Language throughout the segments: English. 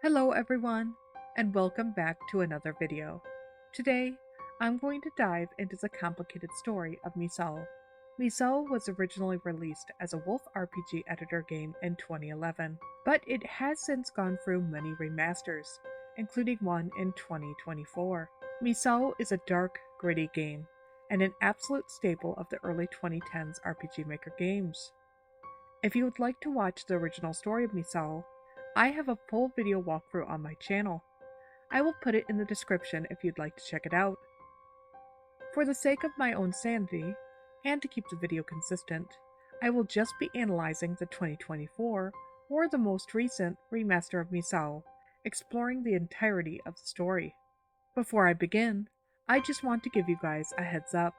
Hello everyone, and welcome back to another video. Today, I'm going to dive into the complicated story of Misao. Misao was originally released as a Wolf RPG editor game in 2011, but it has since gone through many remasters, including one in 2024. Misao is a dark, gritty game, and an absolute staple of the early 2010s RPG Maker games. If you would like to watch the original story of Misao, I have a full video walkthrough on my channel. I will put it in the description if you'd like to check it out. For the sake of my own sanity, and to keep the video consistent, I will just be analyzing the 2024 or the most recent remaster of Misao, exploring the entirety of the story. Before I begin, I just want to give you guys a heads up.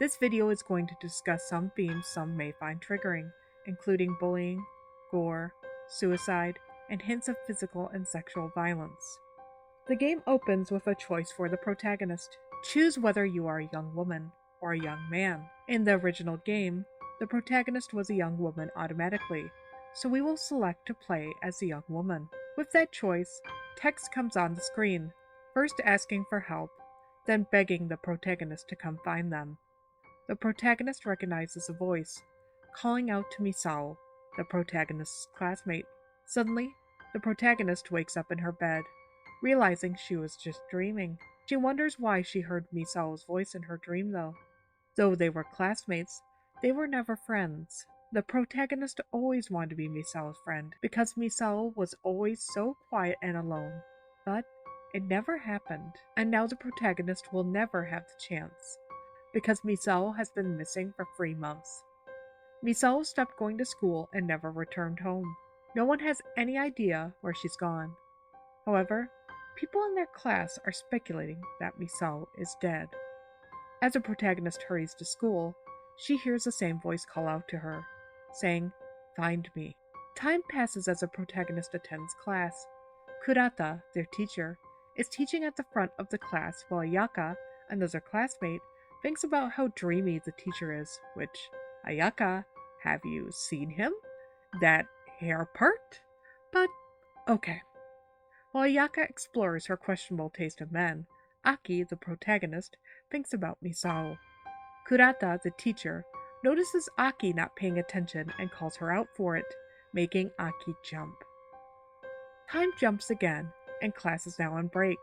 This video is going to discuss some themes some may find triggering, including bullying, gore, suicide, and hints of physical and sexual violence. The game opens with a choice for the protagonist. Choose whether you are a young woman or a young man. In the original game, the protagonist was a young woman automatically, so we will select to play as a young woman. With that choice, text comes on the screen, first asking for help, then begging the protagonist to come find them. The protagonist recognizes a voice, calling out to Misao, the protagonist's classmate. Suddenly, the protagonist wakes up in her bed, realizing she was just dreaming. She wonders why she heard Misao's voice in her dream though. Though they were classmates, they were never friends. The protagonist always wanted to be Misao's friend because Misao was always so quiet and alone. But it never happened, and now the protagonist will never have the chance because Misao has been missing for 3 months. Misao stopped going to school and never returned home. No one has any idea where she's gone. However, people in their class are speculating that Misao is dead. As the protagonist hurries to school, she hears the same voice call out to her, saying, "Find me." Time passes as the protagonist attends class. Kurata, their teacher, is teaching at the front of the class while Ayaka, another classmate, thinks about how dreamy the teacher is, which, Ayaka, have you seen him? That hair part? But, okay. While Ayaka explores her questionable taste in men, Aki, the protagonist, thinks about Misao. Kurata, the teacher, notices Aki not paying attention and calls her out for it, making Aki jump. Time jumps again, and class is now on break.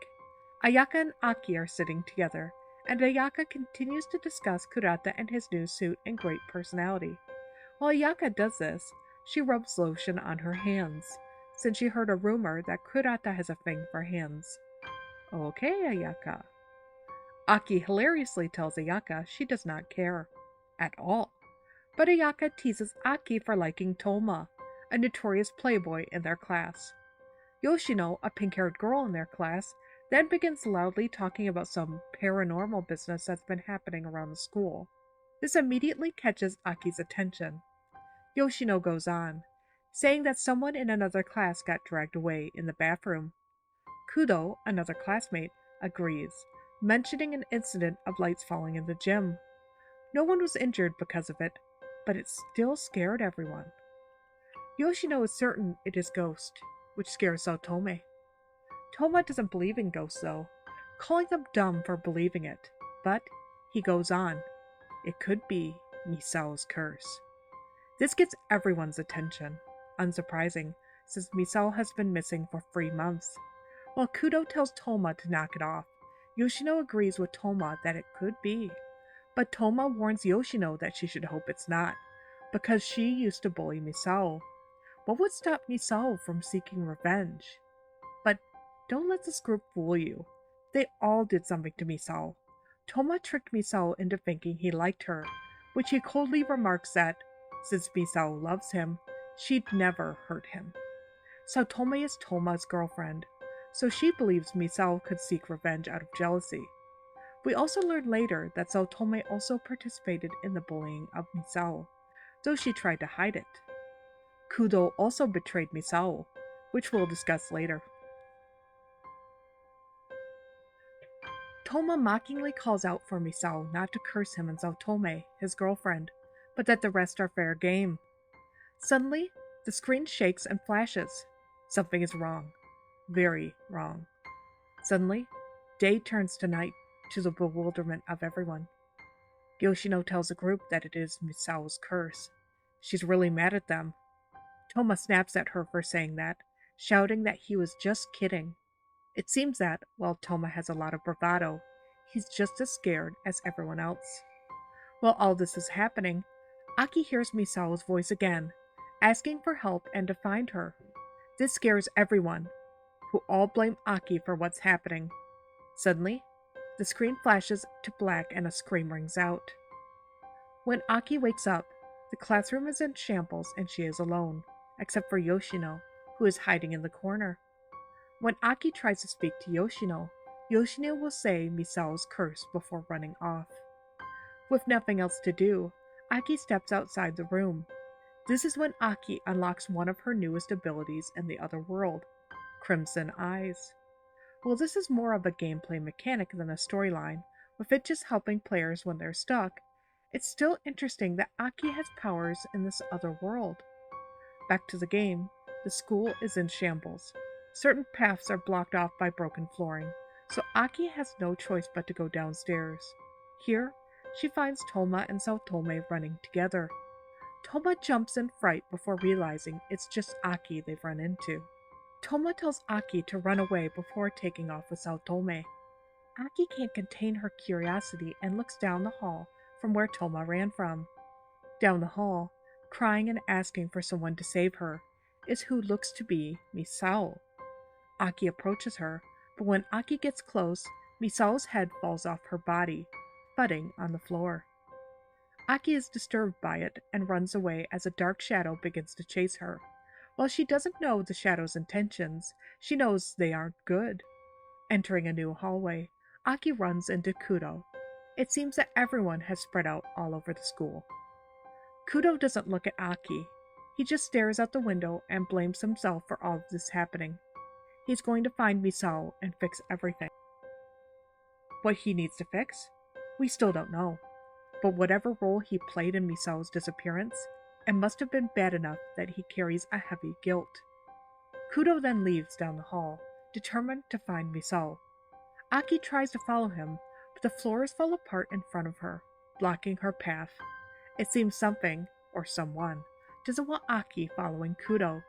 Ayaka and Aki are sitting together, and Ayaka continues to discuss Kurata and his new suit and great personality. While Ayaka does this, she rubs lotion on her hands, since she heard a rumor that Kurata has a thing for hands. Okay, Ayaka. Aki hilariously tells Ayaka she does not care. At all. But Ayaka teases Aki for liking Toma, a notorious playboy in their class. Yoshino, a pink-haired girl in their class, then begins loudly talking about some paranormal business that's been happening around the school. This immediately catches Aki's attention. Yoshino goes on, saying that someone in another class got dragged away in the bathroom. Kudo, another classmate, agrees, mentioning an incident of lights falling in the gym. No one was injured because of it, but it still scared everyone. Yoshino is certain it is ghost, which scares Saotome. Toma doesn't believe in ghosts though, calling them dumb for believing it, but he goes on. It could be Misao's curse. This gets everyone's attention, unsurprising, since Misao has been missing for 3 months. While Kudo tells Toma to knock it off, Yoshino agrees with Toma that it could be. But Toma warns Yoshino that she should hope it's not, because she used to bully Misao. What would stop Misao from seeking revenge? But don't let this group fool you. They all did something to Misao. Toma tricked Misao into thinking he liked her, which he coldly remarks that, since Misao loves him, she'd never hurt him. Saotome is Toma's girlfriend, so she believes Misao could seek revenge out of jealousy. We also learn later that Saotome also participated in the bullying of Misao, though she tried to hide it. Kudo also betrayed Misao, which we'll discuss later. Toma mockingly calls out for Misao not to curse him and Saotome, his girlfriend, but that the rest are fair game. Suddenly, the screen shakes and flashes. Something is wrong. Very wrong. Suddenly, day turns to night to the bewilderment of everyone. Yoshino tells the group that it is Misao's curse. She's really mad at them. Toma snaps at her for saying that, shouting that he was just kidding. It seems that, while Toma has a lot of bravado, he's just as scared as everyone else. While all this is happening, Aki hears Misao's voice again, asking for help and to find her. This scares everyone, who all blame Aki for what's happening. Suddenly, the screen flashes to black and a scream rings out. When Aki wakes up, the classroom is in shambles and she is alone, except for Yoshino, who is hiding in the corner. When Aki tries to speak to Yoshino, Yoshino will say Misao's curse before running off. With nothing else to do, Aki steps outside the room. This is when Aki unlocks one of her newest abilities in the other world, Crimson Eyes. While this is more of a gameplay mechanic than a storyline, with it just helping players when they're stuck, it's still interesting that Aki has powers in this other world. Back to the game, the school is in shambles. Certain paths are blocked off by broken flooring, so Aki has no choice but to go downstairs. Here, she finds Toma and Saotome running together. Toma jumps in fright before realizing it's just Aki they've run into. Toma tells Aki to run away before taking off with Saotome. Aki can't contain her curiosity and looks down the hall from where Toma ran from. Down the hall, crying and asking for someone to save her, is who looks to be Misao. Aki approaches her, but when Aki gets close, Misao's head falls off her body, thudding on the floor. Aki is disturbed by it and runs away as a dark shadow begins to chase her. While she doesn't know the shadow's intentions, she knows they aren't good. Entering a new hallway, Aki runs into Kudo. It seems that everyone has spread out all over the school. Kudo doesn't look at Aki. He just stares out the window and blames himself for all of this happening. He's going to find Misao and fix everything. What he needs to fix? We still don't know. But whatever role he played in Misao's disappearance, it must have been bad enough that he carries a heavy guilt. Kudo then leaves down the hall, determined to find Misao. Aki tries to follow him, but the floors fall apart in front of her, blocking her path. It seems something, or someone, doesn't want Aki following Kudo.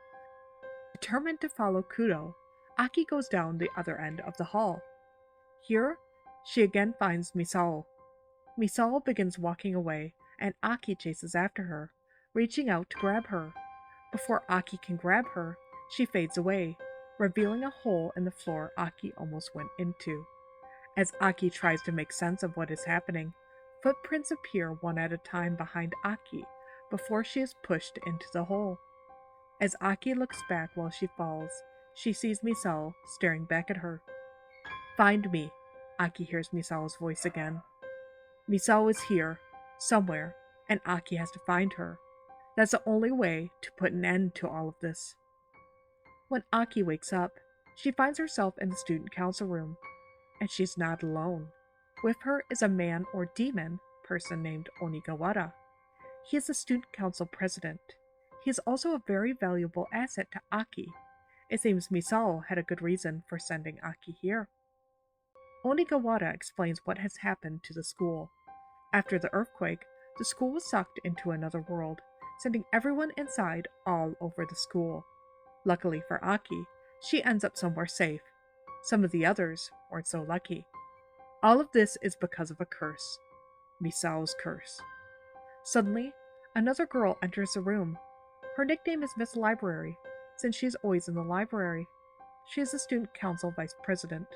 Determined to follow Kudo, Aki goes down the other end of the hall. Here, she again finds Misao. Misao begins walking away, and Aki chases after her, reaching out to grab her. Before Aki can grab her, she fades away, revealing a hole in the floor Aki almost went into. As Aki tries to make sense of what is happening, footprints appear one at a time behind Aki before she is pushed into the hole. As Aki looks back while she falls, she sees Misao staring back at her. "Find me," Aki hears Misao's voice again. Misao is here, somewhere, and Aki has to find her. That's the only way to put an end to all of this. When Aki wakes up, she finds herself in the student council room, and she's not alone. With her is a man or demon person named Onigawara. He is the student council president. He is also a very valuable asset to Aki. It seems Misao had a good reason for sending Aki here. Onigawara explains what has happened to the school. After the earthquake, the school was sucked into another world, sending everyone inside all over the school. Luckily for Aki, she ends up somewhere safe. Some of the others weren't so lucky. All of this is because of a curse. Misao's curse. Suddenly, another girl enters the room. Her nickname is Miss Library, since she is always in the library. She is the student council vice president.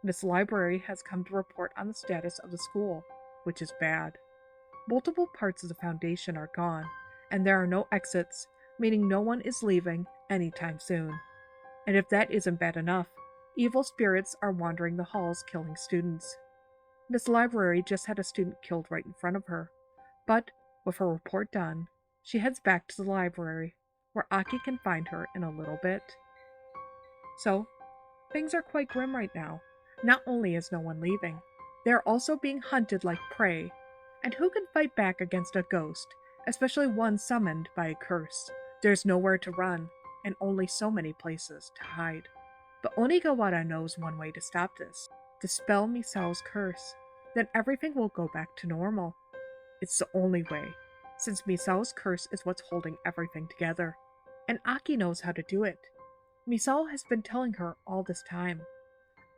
Miss Library has come to report on the status of the school, which is bad. Multiple parts of the foundation are gone, and there are no exits, meaning no one is leaving anytime soon. And if that isn't bad enough, evil spirits are wandering the halls killing students. Miss Library just had a student killed right in front of her, but with her report done, she heads back to the library, where Aki can find her in a little bit. So, things are quite grim right now. Not only is no one leaving, they are also being hunted like prey. And who can fight back against a ghost, especially one summoned by a curse? There's nowhere to run, and only so many places to hide. But Onigawara knows one way to stop this. Dispel Misao's curse. Then everything will go back to normal. It's the only way, since Misao's curse is what's holding everything together. And Aki knows how to do it. Misao has been telling her all this time.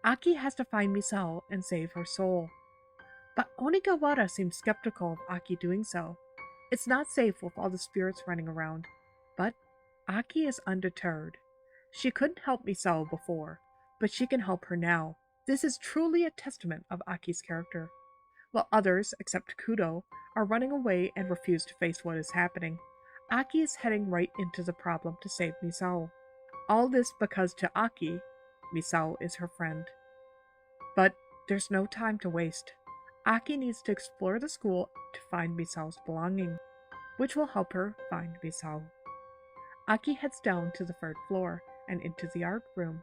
Aki has to find Misao and save her soul. But Onigawara seems skeptical of Aki doing so. It's not safe with all the spirits running around. But Aki is undeterred. She couldn't help Misao before, but she can help her now. This is truly a testament of Aki's character. While others, except Kudo, are running away and refuse to face what is happening, Aki is heading right into the problem to save Misao. All this because to Aki, Misao is her friend. But there's no time to waste. Aki needs to explore the school to find Misao's belongings, which will help her find Misao. Aki heads down to the third floor and into the art room.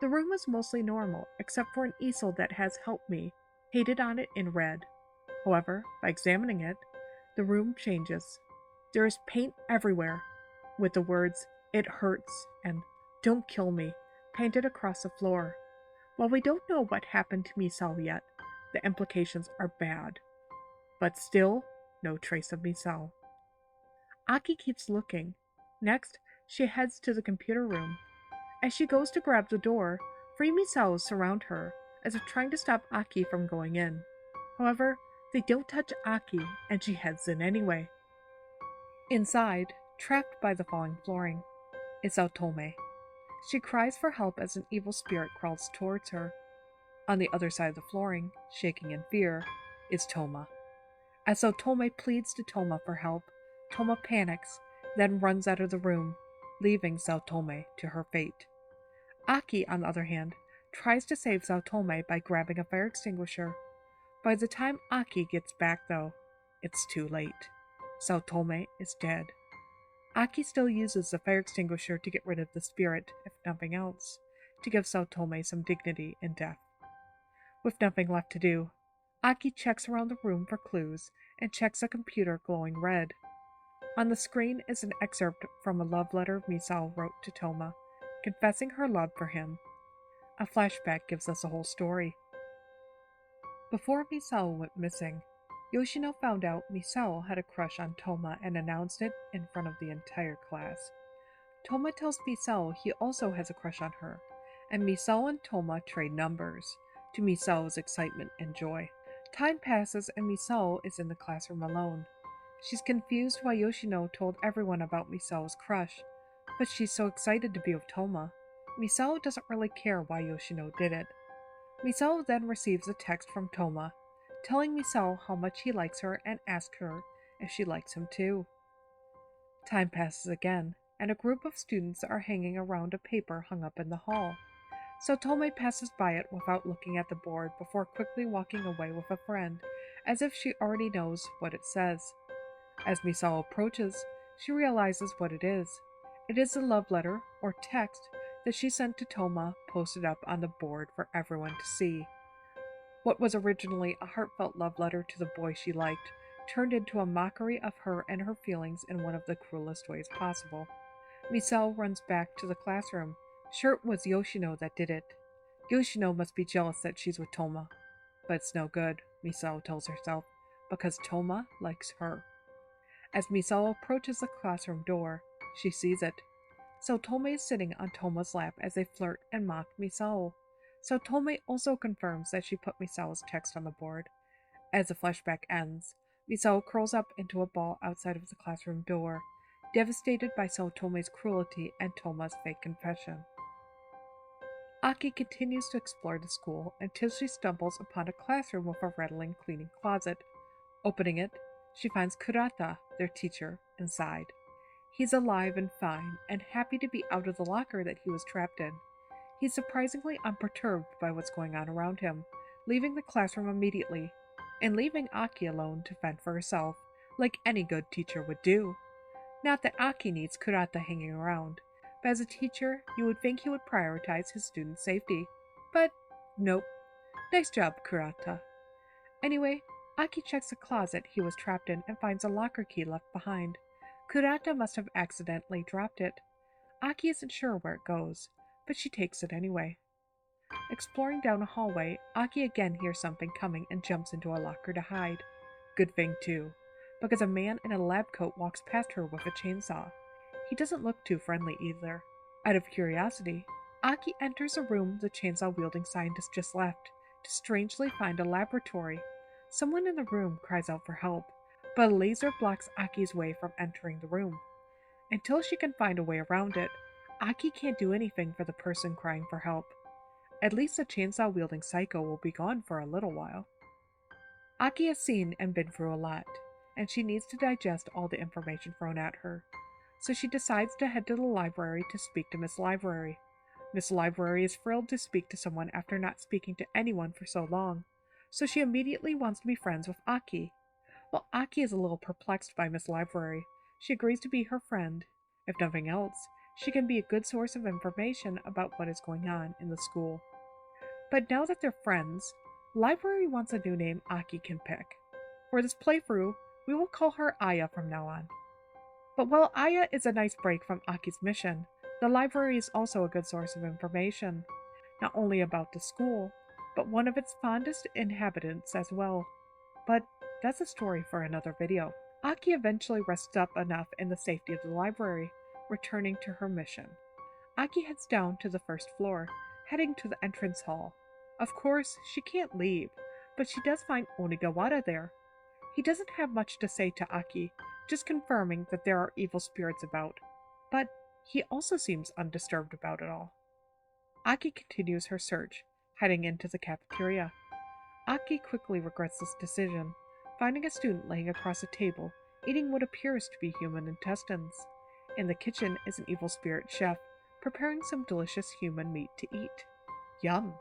The room is mostly normal, except for an easel that has "Help Me" painted on it in red. However, by examining it, the room changes. There is paint everywhere, with the words "It hurts" and "Don't kill me" painted across the floor. While we don't know what happened to Misao yet, the implications are bad. But still, no trace of Misao. Aki keeps looking. Next, she heads to the computer room. As she goes to grab the door, three Misaos surround her, as if trying to stop Aki from going in. However, they don't touch Aki, and she heads in anyway. Inside, trapped by the falling flooring, is Otome. She cries for help as an evil spirit crawls towards her. On the other side of the flooring, shaking in fear, is Toma. As Otome pleads to Toma for help, Toma panics, then runs out of the room, leaving Zaotome to her fate. Aki, on the other hand, tries to save Zaotome by grabbing a fire extinguisher. By the time Aki gets back, though, it's too late. Zaotome is dead. Aki still uses the fire extinguisher to get rid of the spirit, if nothing else, to give Zaotome some dignity in death. With nothing left to do, Aki checks around the room for clues and checks a computer glowing red. On the screen is an excerpt from a love letter Misao wrote to Toma, confessing her love for him. A flashback gives us the whole story. Before Misao went missing, Yoshino found out Misao had a crush on Toma and announced it in front of the entire class. Toma tells Misao he also has a crush on her, and Misao and Toma trade numbers, to Misao's excitement and joy. Time passes and Misao is in the classroom alone. She's confused why Yoshino told everyone about Misao's crush, but she's so excited to be with Toma. Misao doesn't really care why Yoshino did it. Misao then receives a text from Toma, telling Misao how much he likes her and asks her if she likes him too. Time passes again, and a group of students are hanging around a paper hung up in the hall. So Tome passes by it without looking at the board before quickly walking away with a friend, as if she already knows what it says. As Misao approaches, she realizes what it is. It is a love letter, or text, that she sent to Toma, posted up on the board for everyone to see. What was originally a heartfelt love letter to the boy she liked turned into a mockery of her and her feelings in one of the cruelest ways possible. Misao runs back to the classroom. Sure, it was Yoshino that did it. Yoshino must be jealous that she's with Toma. But it's no good, Misao tells herself, because Toma likes her. As Misao approaches the classroom door, she sees it. So Tome is sitting on Toma's lap as they flirt and mock Misao. So Tome also confirms that she put Misao's text on the board. As the flashback ends, Misao curls up into a ball outside of the classroom door, devastated by Tome's cruelty and Toma's fake confession. Aki continues to explore the school until she stumbles upon a classroom with a rattling cleaning closet. Opening it, she finds Kurata, their teacher, inside. He's alive and fine, and happy to be out of the locker that he was trapped in. He's surprisingly unperturbed by what's going on around him, leaving the classroom immediately, and leaving Aki alone to fend for herself, like any good teacher would do. Not that Aki needs Kurata hanging around, but as a teacher, you would think he would prioritize his students' safety. But nope. Nice job, Kurata. Anyway, Aki checks the closet he was trapped in and finds a locker key left behind. Kurata must have accidentally dropped it. Aki isn't sure where it goes, but she takes it anyway. Exploring down a hallway, Aki again hears something coming and jumps into a locker to hide. Good thing, too, because a man in a lab coat walks past her with a chainsaw. He doesn't look too friendly either. Out of curiosity, Aki enters a room the chainsaw-wielding scientist just left to strangely find a laboratory. Someone in the room cries out for help, but a laser blocks Aki's way from entering the room. Until she can find a way around it, Aki can't do anything for the person crying for help. At least the chainsaw-wielding psycho will be gone for a little while. Aki has seen and been through a lot, and she needs to digest all the information thrown at her. So she decides to head to the library to speak to Miss Library. Miss Library is thrilled to speak to someone after not speaking to anyone for so long, so she immediately wants to be friends with Aki. While Aki is a little perplexed by Miss Library, she agrees to be her friend. If nothing else, she can be a good source of information about what is going on in the school. But now that they're friends, Library wants a new name Aki can pick. For this playthrough, we will call her Aya from now on. But while Aya is a nice break from Aki's mission, the library is also a good source of information, not only about the school, but one of its fondest inhabitants as well. But that's a story for another video. Aki eventually rests up enough in the safety of the library, returning to her mission. Aki heads down to the first floor, heading to the entrance hall. Of course, she can't leave, but she does find Onigawara there. He doesn't have much to say to Aki, just confirming that there are evil spirits about, but he also seems undisturbed about it all. Aki continues her search, heading into the cafeteria. Aki quickly regrets this decision, finding a student laying across a table, eating what appears to be human intestines. In the kitchen is an evil spirit chef, preparing some delicious human meat to eat. Yum!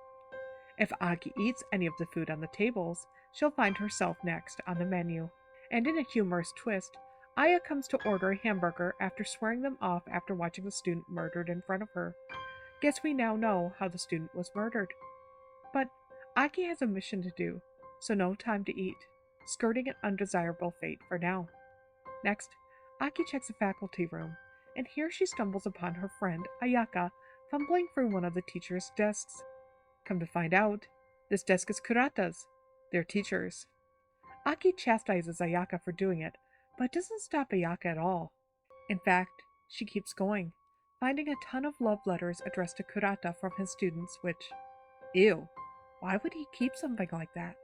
If Aki eats any of the food on the tables, she'll find herself next on the menu. And in a humorous twist, Aya comes to order a hamburger after swearing them off after watching the student murdered in front of her. Guess we now know how the student was murdered. But Aki has a mission to do, so no time to eat, skirting an undesirable fate for now. Next, Aki checks the faculty room, and here she stumbles upon her friend Ayaka fumbling through one of the teacher's desks. Come to find out, this desk is Kurata's, their teacher's. Aki chastises Ayaka for doing it, but doesn't stop Ayaka at all. In fact, she keeps going, finding a ton of love letters addressed to Kurata from his students, which, ew, why would he keep something like that?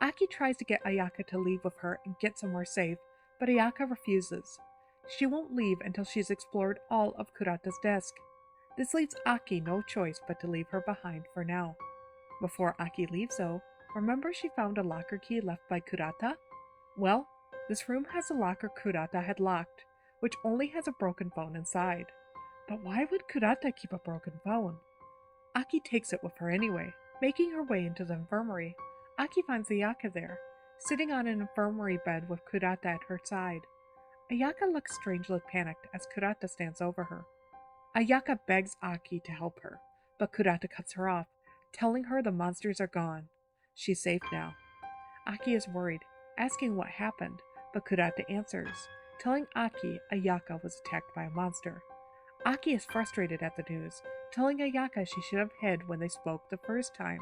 Aki tries to get Ayaka to leave with her and get somewhere safe, but Ayaka refuses. She won't leave until she's explored all of Kurata's desk. This leaves Aki no choice but to leave her behind for now. Before Aki leaves though, remember she found a locker key left by Kurata? Well, this room has a locker Kurata had locked, which only has a broken phone inside. But why would Kurata keep a broken phone? Aki takes it with her anyway. Making her way into the infirmary, Aki finds Ayaka there, sitting on an infirmary bed with Kurata at her side. Ayaka looks strangely panicked as Kurata stands over her. Ayaka begs Aki to help her, but Kurata cuts her off, telling her the monsters are gone. She's safe now. Aki is worried, asking what happened, but Kurata answers, telling Aki Ayaka was attacked by a monster. Aki is frustrated at the news, telling Ayaka she should have hid when they spoke the first time.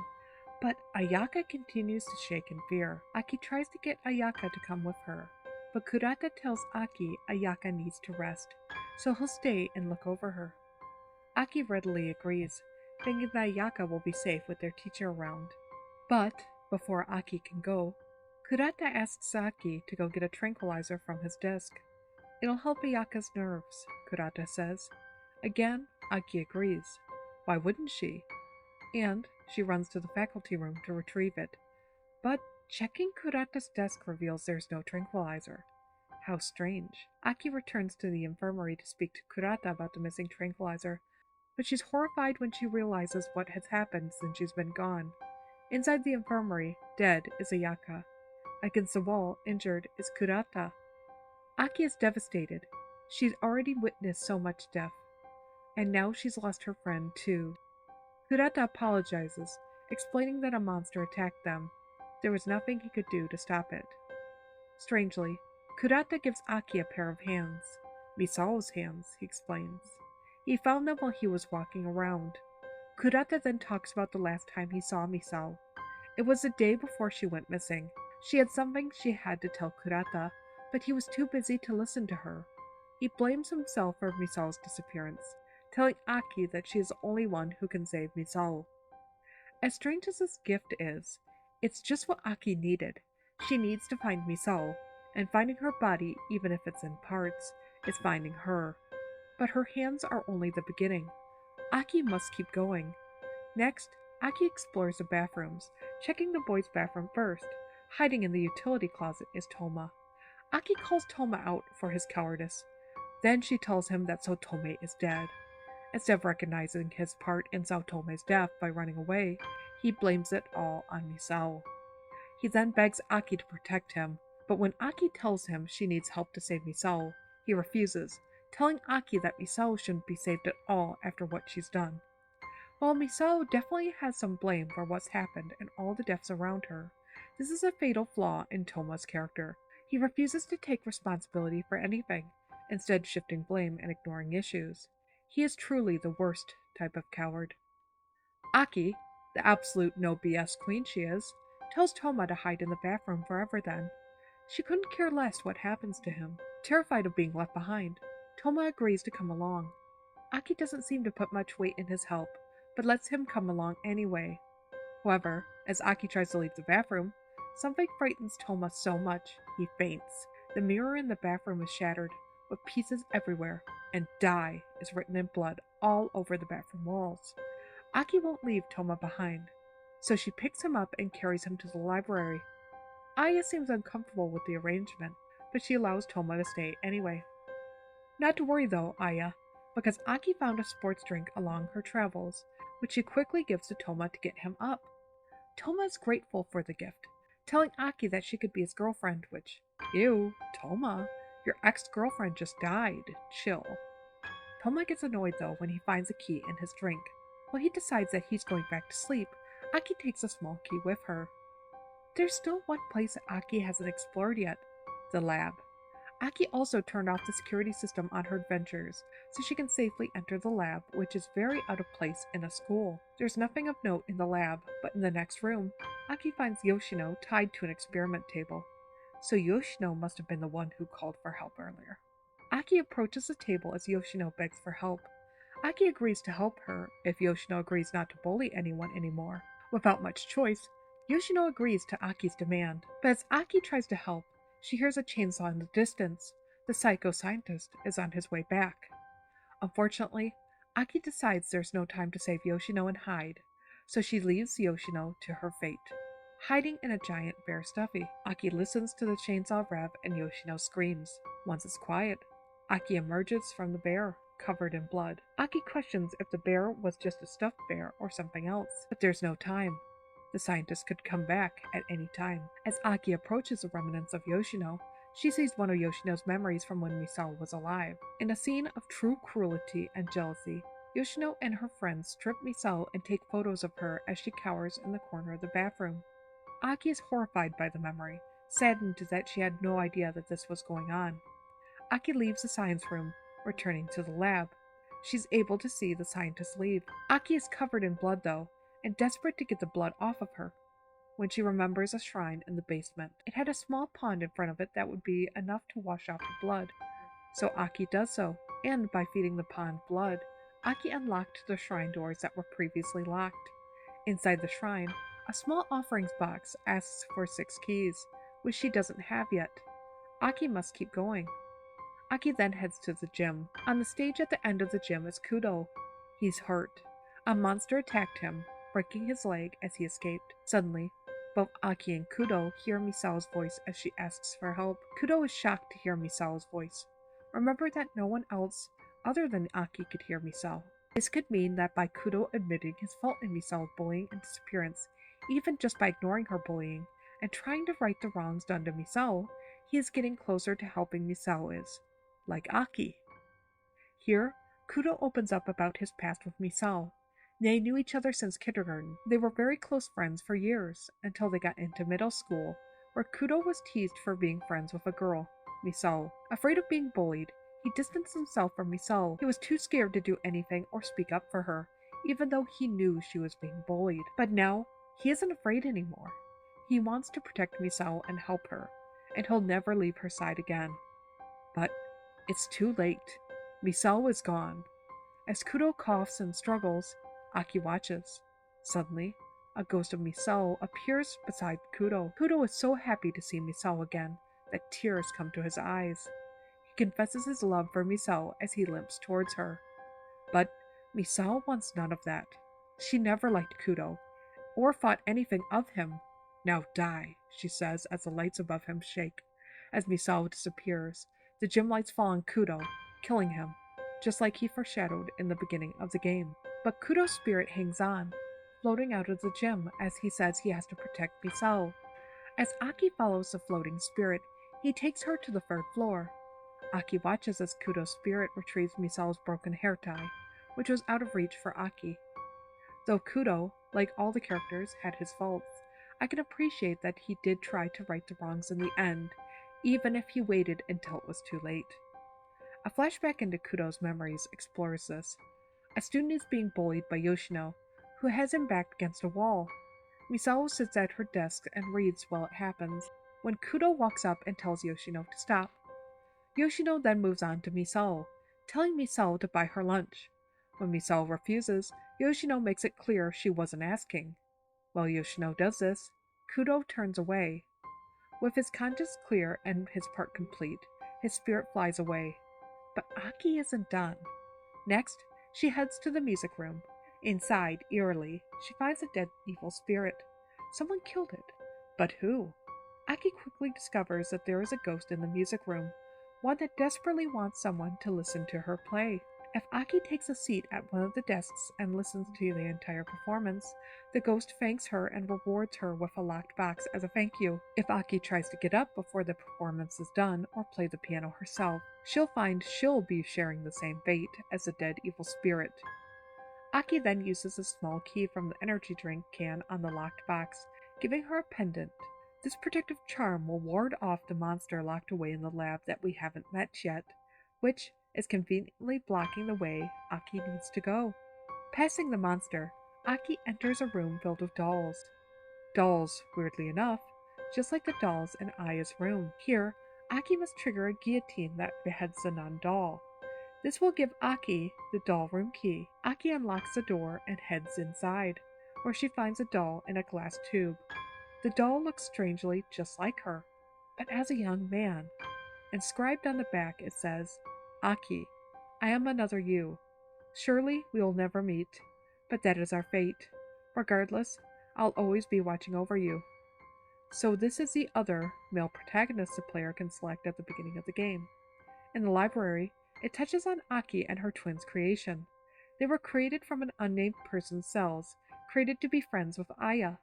But Ayaka continues to shake in fear. Aki tries to get Ayaka to come with her, but Kurata tells Aki Ayaka needs to rest, so he'll stay and look over her. Aki readily agrees, thinking that Ayaka will be safe with their teacher around. But, before Aki can go, Kurata asks Aki to go get a tranquilizer from his desk. It'll help Ayaka's nerves, Kurata says. Again, Aki agrees. Why wouldn't she? And she runs to the faculty room to retrieve it. But checking Kurata's desk reveals there's no tranquilizer. How strange. Aki returns to the infirmary to speak to Kurata about the missing tranquilizer, but she's horrified when she realizes what has happened since she's been gone. Inside the infirmary, dead, is Ayaka. Against the wall, injured, is Kurata. Aki is devastated. She's already witnessed so much death, and now she's lost her friend too. Kurata apologizes, explaining that a monster attacked them. There was nothing he could do to stop it. Strangely, Kurata gives Aki a pair of hands. Misao's hands, he explains. He found them while he was walking around. Kurata then talks about the last time he saw Misao. It was the day before she went missing. She had something she had to tell Kurata, but he was too busy to listen to her. He blames himself for Misao's disappearance, telling Aki that she is the only one who can save Misao. As strange as this gift is, it's just what Aki needed. She needs to find Misao, and finding her body, even if it's in parts, is finding her. But her hands are only the beginning. Aki must keep going. Next, Aki explores the bathrooms, checking the boys' bathroom first. Hiding in the utility closet is Toma. Aki calls Toma out for his cowardice. Then she tells him that Sotome is dead. Instead of recognizing his part in Sotome's death by running away, he blames it all on Misao. He then begs Aki to protect him, but when Aki tells him she needs help to save Misao, he refuses, telling Aki that Misao shouldn't be saved at all after what she's done. While Misao definitely has some blame for what's happened and all the deaths around her, this is a fatal flaw in Toma's character. He refuses to take responsibility for anything, instead shifting blame and ignoring issues. He is truly the worst type of coward. Aki, the absolute no BS queen she is, tells Toma to hide in the bathroom forever then. She couldn't care less what happens to him. Terrified of being left behind, Toma agrees to come along. Aki doesn't seem to put much weight in his help, but lets him come along anyway. However, as Aki tries to leave the bathroom, something frightens Toma so much he faints. The mirror in the bathroom is shattered, with pieces everywhere, and "Die" is written in blood all over the bathroom walls. Aki won't leave Toma behind, so she picks him up and carries him to the library. Aya seems uncomfortable with the arrangement, but she allows Toma to stay anyway. Not to worry though, Aya, because Aki found a sports drink along her travels, which she quickly gives to Toma to get him up. Toma is grateful for the gift, telling Aki that she could be his girlfriend, which, ew, Toma, your ex-girlfriend just died, chill. Toma gets annoyed though when he finds a key in his drink. While he decides that he's going back to sleep, Aki takes a small key with her. There's still one place Aki hasn't explored yet, the lab. Aki also turned off the security system on her adventures, so she can safely enter the lab, which is very out of place in a school. There's nothing of note in the lab, but in the next room, Aki finds Yoshino tied to an experiment table. So Yoshino must have been the one who called for help earlier. Aki approaches the table as Yoshino begs for help. Aki agrees to help her if Yoshino agrees not to bully anyone anymore. Without much choice, Yoshino agrees to Aki's demand, but as Aki tries to help, she hears a chainsaw in the distance. The psycho-scientist is on his way back. Unfortunately, Aki decides there's no time to save Yoshino and hide, so she leaves Yoshino to her fate. Hiding in a giant bear stuffy, Aki listens to the chainsaw rev and Yoshino screams. Once it's quiet, Aki emerges from the bear, covered in blood. Aki questions if the bear was just a stuffed bear or something else, but there's no time. The scientist could come back at any time. As Aki approaches the remnants of Yoshino, she sees one of Yoshino's memories from when Misao was alive. In a scene of true cruelty and jealousy, Yoshino and her friends strip Misao and take photos of her as she cowers in the corner of the bathroom. Aki is horrified by the memory, saddened that she had no idea that this was going on. Aki leaves the science room, returning to the lab. She's able to see the scientist leave. Aki is covered in blood though, and desperate to get the blood off of her. When she remembers a shrine in the basement, it had a small pond in front of it that would be enough to wash off the blood. So Aki does so, and by feeding the pond blood, Aki unlocked the shrine doors that were previously locked. Inside the shrine, a small offerings box asks for 6 keys, which she doesn't have yet. Aki must keep going. Aki then heads to the gym. On the stage at the end of the gym is Kudo. He's hurt. A monster attacked him, breaking his leg as he escaped. Suddenly, both Aki and Kudo hear Misao's voice as she asks for help. Kudo is shocked to hear Misao's voice. Remember that no one else other than Aki could hear Misao. This could mean that by Kudo admitting his fault in Misao's bullying and disappearance, even just by ignoring her bullying and trying to right the wrongs done to Misao, he is getting closer to helping Misao is, like Aki. Here, Kudo opens up about his past with Misao. They knew each other since kindergarten. They were very close friends for years, until they got into middle school, where Kudo was teased for being friends with a girl, Misao. Afraid of being bullied, He distanced himself from Misao. He was too scared to do anything or speak up for her, even though he knew she was being bullied. But now, he isn't afraid anymore. He wants to protect Misao and help her, and he'll never leave her side again. But it's too late. Misao is gone. As Kudo coughs and struggles, Aki watches. Suddenly, a ghost of Misao appears beside Kudo. Kudo is so happy to see Misao again that tears come to his eyes. He confesses his love for Misao as he limps towards her. But Misao wants none of that. She never liked Kudo, or thought anything of him. Now die, she says as the lights above him shake. As Misao disappears, the gym lights fall on Kudo, killing him, just like he foreshadowed in the beginning of the game. But Kudo's spirit hangs on, floating out of the gym as he says he has to protect Misao. As Aki follows the floating spirit, he takes her to the third floor. Aki watches as Kudo's spirit retrieves Misao's broken hair tie, which was out of reach for Aki. Though Kudo, like all the characters, had his faults, I can appreciate that he did try to right the wrongs in the end, even if he waited until it was too late. A flashback into Kudo's memories explores this. A student is being bullied by Yoshino, who has him backed against a wall. Misao sits at her desk and reads while it happens, when Kudo walks up and tells Yoshino to stop. Yoshino then moves on to Misao, telling Misao to buy her lunch. When Misao refuses, Yoshino makes it clear she wasn't asking. While Yoshino does this, Kudo turns away. With his conscience clear and his part complete, his spirit flies away. But Aki isn't done. Next, she heads to the music room. Inside, eerily, she finds a dead evil spirit. Someone killed it. But who? Aki quickly discovers that there is a ghost in the music room, one that desperately wants someone to listen to her play. If Aki takes a seat at one of the desks and listens to the entire performance, the ghost thanks her and rewards her with a locked box as a thank you. If Aki tries to get up before the performance is done or play the piano herself, she'll find she'll be sharing the same fate as the dead evil spirit. Aki then uses a small key from the energy drink can on the locked box, giving her a pendant. This protective charm will ward off the monster locked away in the lab that we haven't met yet, which is conveniently blocking the way Aki needs to go. Passing the monster, Aki enters a room filled with dolls. Dolls, weirdly enough, just like the dolls in Aya's room. Here, Aki must trigger a guillotine that beheads the non-doll. This will give Aki the doll room key. Aki unlocks the door and heads inside, where she finds a doll in a glass tube. The doll looks strangely just like her, but as a young man. Inscribed on the back it says, Aki, I am another you. Surely we will never meet, but that is our fate. Regardless, I'll always be watching over you. So this is the other male protagonist the player can select at the beginning of the game. In the library, it touches on Aki and her twins' creation. They were created from an unnamed person's cells, created to be friends with Aya.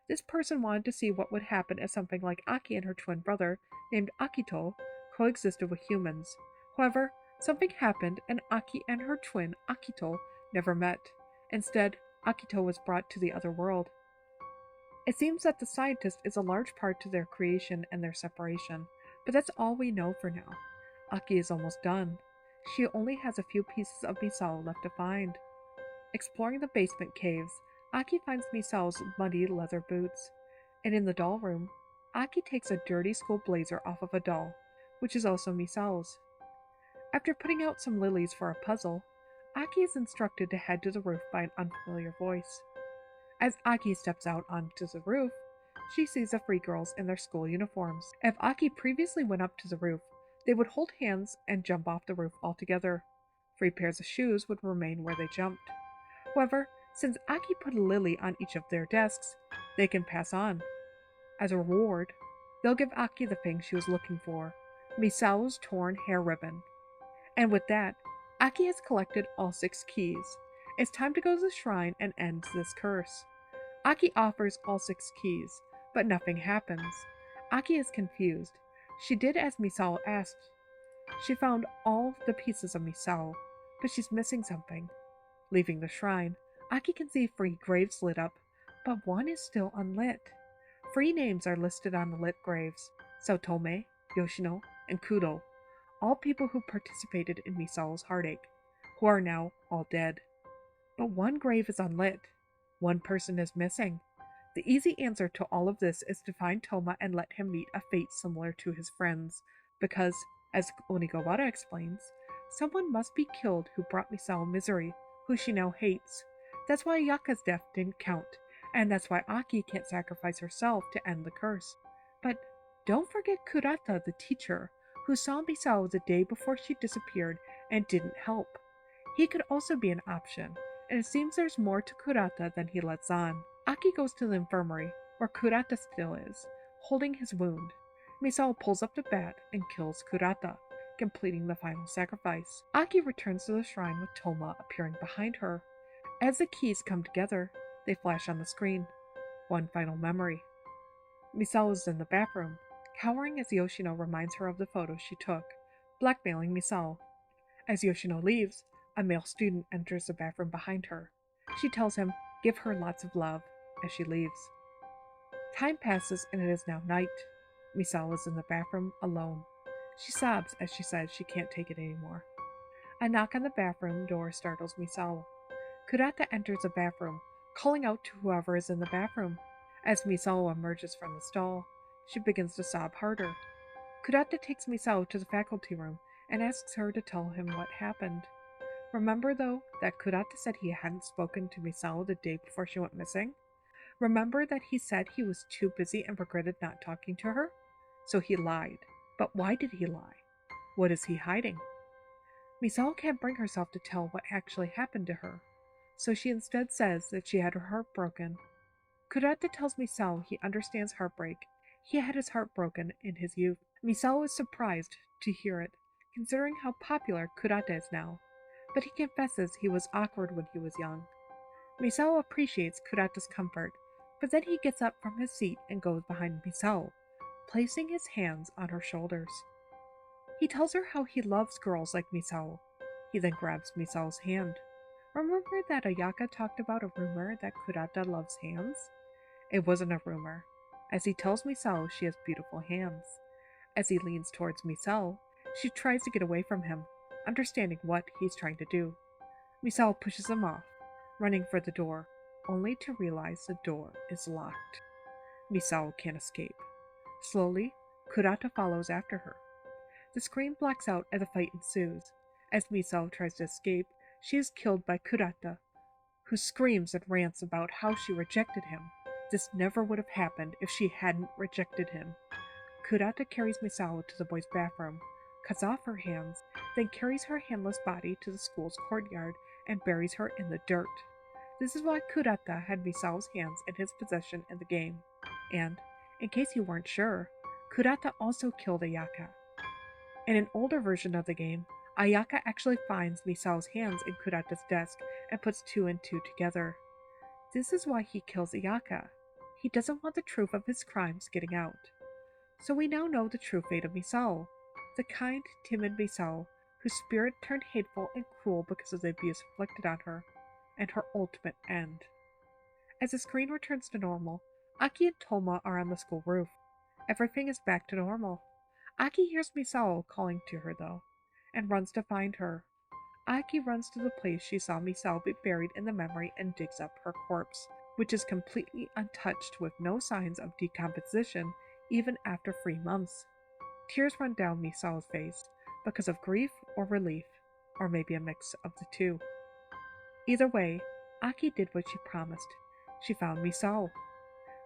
This person wanted to see what would happen if something like Aki and her twin brother, named Akito, coexisted with humans. However, something happened and Aki and her twin, Akito, never met. Instead, Akito was brought to the other world. It seems that the scientist is a large part to their creation and their separation, but that's all we know for now. Aki is almost done. She only has a few pieces of Misao left to find. Exploring the basement caves, Aki finds Misao's muddy leather boots. And in the doll room, Aki takes a dirty school blazer off of a doll, which is also Misao's. After putting out some lilies for a puzzle, Aki is instructed to head to the roof by an unfamiliar voice. As Aki steps out onto the roof, she sees the three girls in their school uniforms. If Aki previously went up to the roof, they would hold hands and jump off the roof altogether. 3 pairs of shoes would remain where they jumped. However, since Aki put a lily on each of their desks, they can pass on. As a reward, they'll give Aki the thing she was looking for, Misao's torn hair ribbon. And with that, Aki has collected all 6 keys. It's time to go to the shrine and end this curse. Aki offers all 6 keys, but nothing happens. Aki is confused. She did as Misao asked. She found all the pieces of Misao, but she's missing something. Leaving the shrine, Aki can see 3 graves lit up, but one is still unlit. 3 names are listed on the lit graves: Saotome, Yoshino, and Kudo. all people who participated in Misao's heartache, who are now all dead. But one grave is unlit. One person is missing. The easy answer to all of this is to find Toma and let him meet a fate similar to his friends, because, as Onigawara explains, someone must be killed who brought Misao misery, who she now hates. That's why Ayaka's death didn't count, and that's why Aki can't sacrifice herself to end the curse. But don't forget Kurata, the teacher, who saw Misao the day before she disappeared and didn't help. He could also be an option, and it seems there's more to Kurata than he lets on. Aki goes to the infirmary, where Kurata still is, holding his wound. Misao pulls up the bat and kills Kurata, completing the final sacrifice. Aki returns to the shrine with Toma appearing behind her. As the keys come together, they flash on the screen. One final memory. Misao is in the bathroom, cowering as Yoshino reminds her of the photo she took, blackmailing Misao. As Yoshino leaves, a male student enters the bathroom behind her. She tells him, "Give her lots of love," as she leaves. Time passes and it is now night. Misao is in the bathroom alone. She sobs as she says she can't take it anymore. A knock on the bathroom door startles Misao. Kurata enters the bathroom, calling out to whoever is in the bathroom. As Misao emerges from the stall, she begins to sob harder. Kurata takes Misao to the faculty room and asks her to tell him what happened. Remember, though, that Kurata said he hadn't spoken to Misao the day before she went missing? Remember that he said he was too busy and regretted not talking to her? So he lied. But why did he lie? What is he hiding? Misao can't bring herself to tell what actually happened to her, so she instead says that she had her heart broken. Kurata tells Misao he understands heartbreak. He had his heart broken in his youth. Misao is surprised to hear it, considering how popular Kurata is now, but he confesses he was awkward when he was young. Misao appreciates Kurata's comfort, but then he gets up from his seat and goes behind Misao, placing his hands on her shoulders. He tells her how he loves girls like Misao. He then grabs Misao's hand. Remember that Ayaka talked about a rumor that Kurata loves hands? It wasn't a rumor, as he tells Misao she has beautiful hands. As he leans towards Misao, she tries to get away from him, understanding what he's trying to do. Misao pushes him off, running for the door, only to realize the door is locked. Misao can't escape. Slowly, Kurata follows after her. The screen blacks out as a fight ensues. As Misao tries to escape, she is killed by Kurata, who screams and rants about how she rejected him. This never would have happened if she hadn't rejected him. Kurata carries Misao to the boys' bathroom, cuts off her hands, then carries her handless body to the school's courtyard and buries her in the dirt. This is why Kurata had Misao's hands in his possession in the game. And, in case you weren't sure, Kurata also killed Ayaka. In an older version of the game, Ayaka actually finds Misao's hands in Kurata's desk and puts two and two together. This is why he kills Ayaka. He doesn't want the truth of his crimes getting out. So we now know the true fate of Misao, the kind, timid Misao, whose spirit turned hateful and cruel because of the abuse inflicted on her, and her ultimate end. As the screen returns to normal, Aki and Toma are on the school roof. Everything is back to normal. Aki hears Misao calling to her, though, and runs to find her. Aki runs to the place she saw Misao be buried in the memory and digs up her corpse, which is completely untouched with no signs of decomposition even after 3 months. Tears run down Misao's face because of grief or relief, or maybe a mix of the two. Either way, Aki did what she promised. She found Misao.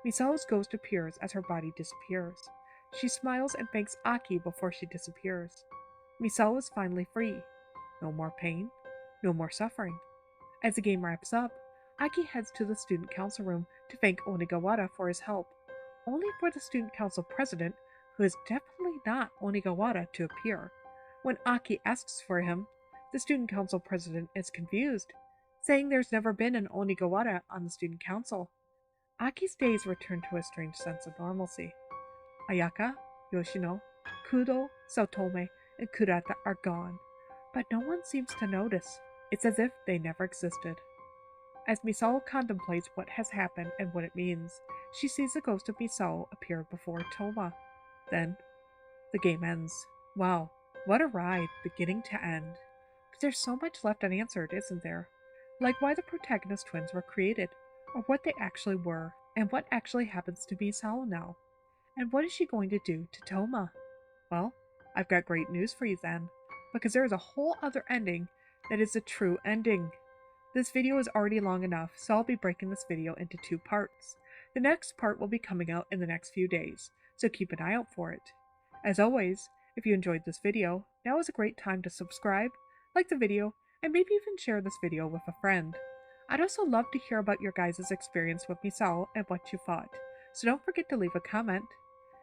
Misao's ghost appears as her body disappears. She smiles and thanks Aki before she disappears. Misao is finally free. No more pain, no more suffering. As the game wraps up, Aki heads to the student council room to thank Onigawara for his help, only for the student council president, who is definitely not Onigawara, to appear. When Aki asks for him, the student council president is confused, saying there's never been an Onigawara on the student council. Aki's days return to a strange sense of normalcy. Ayaka, Yoshino, Kudo, Saotome, and Kurata are gone, but no one seems to notice. It's as if they never existed. As Misao contemplates what has happened and what it means, she sees the ghost of Misao appear before Toma. Then, the game ends. Wow, What a ride, beginning to end. But there's so much left unanswered, isn't there? Like why the protagonist twins were created, or what they actually were, and what actually happens to Misao now. And what is she going to do to Toma? Well, I've got great news for you then, because there is a whole other ending that is a true ending. This video is already long enough, so I'll be breaking this video into 2 parts. The next part will be coming out in the next few days, so keep an eye out for it. As always, if you enjoyed this video, now is a great time to subscribe, like the video, and maybe even share this video with a friend. I'd also love to hear about your guys' experience with Misao and what you thought, so don't forget to leave a comment.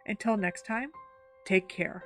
Until next time, take care.